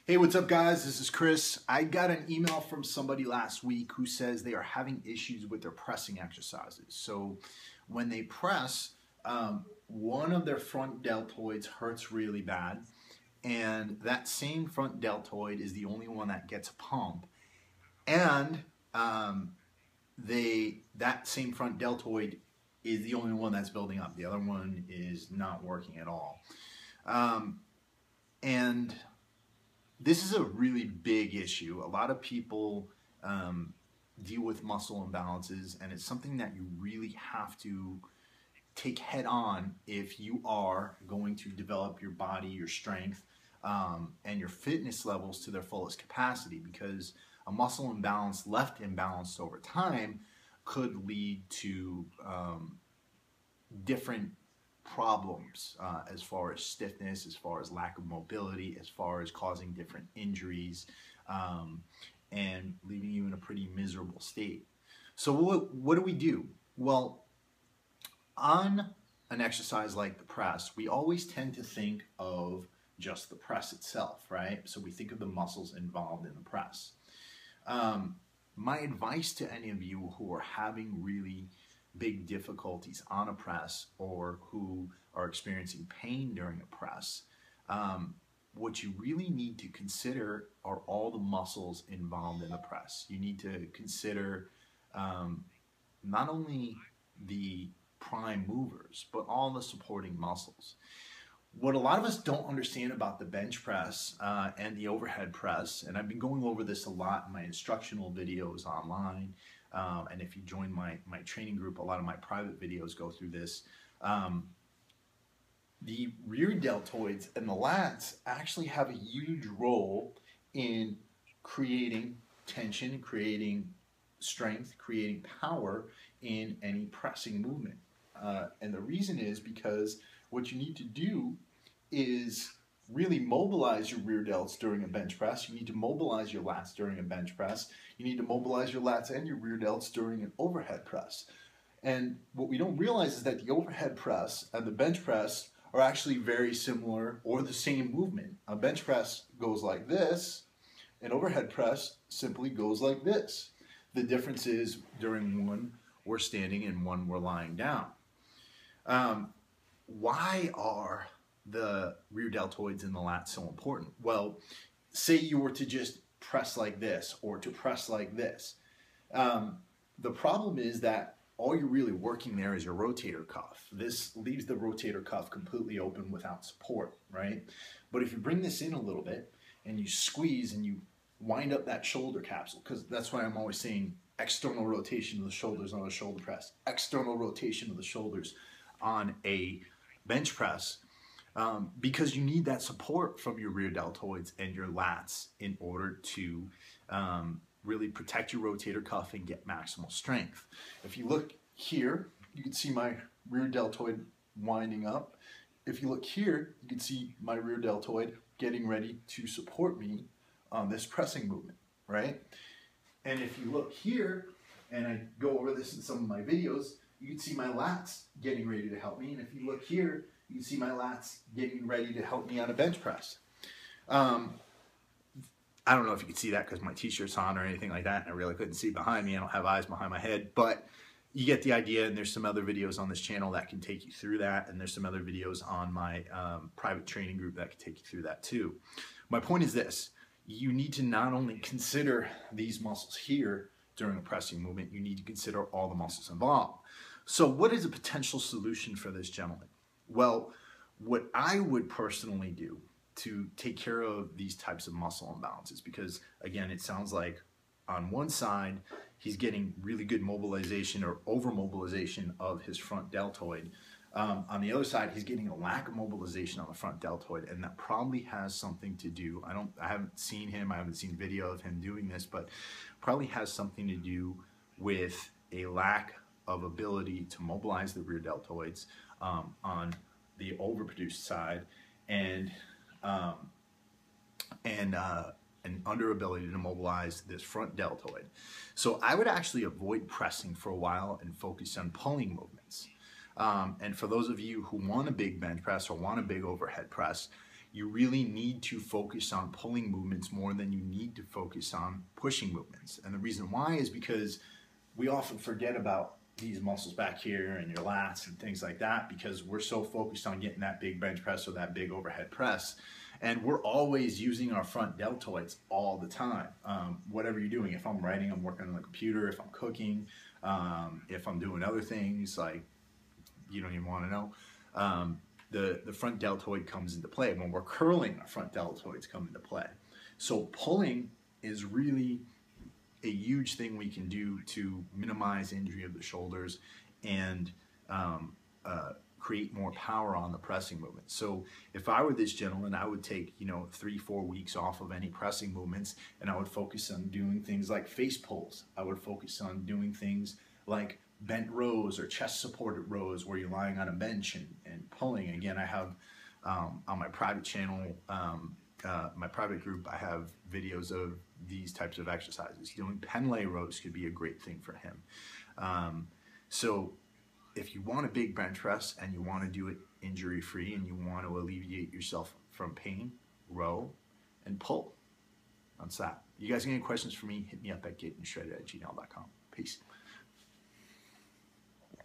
Hey, what's up guys? This is Chris. I got an email from somebody last week who says they are having issues with their pressing exercises. So when they press, one of their front deltoids hurts really bad, and that same front deltoid is the only one that gets a pump. And that same front deltoid is the only one that's building up. The other one is not working at all. And this is a really big issue. A lot of people deal with muscle imbalances, and it's something that you really have to take head on if you are going to develop your body, your strength, and your fitness levels to their fullest capacity, because a muscle imbalance left imbalanced over time could lead to different problems as far as stiffness, as far as lack of mobility, as far as causing different injuries, and leaving you in a pretty miserable state. So what do we do? Well, on an exercise like the press, we always tend to think of just the press itself, right? So we think of the muscles involved in the press. My advice to any of you who are having really big difficulties on a press, or who are experiencing pain during a press, what you really need to consider are all the muscles involved in the press. You need to consider not only the prime movers, but all the supporting muscles. What a lot of us don't understand about the bench press and the overhead press, and I've been going over this a lot in my instructional videos online, and if you join my training group, a lot of my private videos go through this. The rear deltoids and the lats actually have a huge role in creating tension, creating strength, creating power in any pressing movement. And the reason is because what you need to do is really mobilize your rear delts during a bench press. You need to mobilize your lats during a bench press. You need to mobilize your lats and your rear delts during an overhead press. And what we don't realize is that the overhead press and the bench press are actually very similar, or the same movement. A bench press goes like this, an overhead press simply goes like this. The difference is during one we're standing and one we're lying down. Why are the rear deltoids and the lats so important? Well, say you were to just press like this, or to press like this. The problem is that all you're really working there is your rotator cuff. This leaves the rotator cuff completely open without support, right? But if you bring this in a little bit and you squeeze and you wind up that shoulder capsule, because that's why I'm always saying external rotation of the shoulders on a shoulder press, external rotation of the shoulders on a bench press, because you need that support from your rear deltoids and your lats in order to really protect your rotator cuff and get maximal strength. If you look here, you can see my rear deltoid winding up. If you look here, you can see my rear deltoid getting ready to support me on this pressing movement, right? And if you look here, and I go over this in some of my videos, you can see my lats getting ready to help me. And if you look here, you can see my lats getting ready to help me on a bench press. I don't know if you can see that because my t-shirt's on or anything like that, and I really couldn't see behind me. I don't have eyes behind my head, but you get the idea, and there's some other videos on this channel that can take you through that, and there's some other videos on my private training group that can take you through that too. My point is this: you need to not only consider these muscles here during a pressing movement, you need to consider all the muscles involved. So what is a potential solution for this gentleman? Well, what I would personally do to take care of these types of muscle imbalances, because again, it sounds like on one side he's getting really good mobilization or over mobilization of his front deltoid. On the other side, he's getting a lack of mobilization on the front deltoid, and that probably has something to do, I haven't seen him, I haven't seen video of him doing this, but probably has something to do with a lack of ability to mobilize the rear deltoids on the overproduced side, and an under ability to mobilize this front deltoid. So I would actually avoid pressing for a while and focus on pulling movements. And for those of you who want a big bench press or want a big overhead press, you really need to focus on pulling movements more than you need to focus on pushing movements. And the reason why is because we often forget about these muscles back here and your lats and things like that, because we're so focused on getting that big bench press or that big overhead press. And we're always using our front deltoids all the time. Whatever you're doing, if I'm writing, I'm working on the computer, if I'm cooking, if I'm doing other things, like you don't even want to know, the front deltoid comes into play. When we're curling, our front deltoids come into play. So pulling is really a huge thing we can do to minimize injury of the shoulders and create more power on the pressing movement. So if I were this gentleman, I would take 3-4 weeks off of any pressing movements, and I would focus on doing things like face pulls. I would focus on doing things like bent rows or chest supported rows where you're lying on a bench and pulling. Again, I have on my private channel, my private group, I have videos of these types of exercises. Doing pen lay rows could be a great thing for him. So if you want a big bench press and you want to do it injury free and you want to alleviate yourself from pain, row and pull. That's that. You guys got any questions for me? Hit me up at gettingtoshredded@gmail.com. Peace.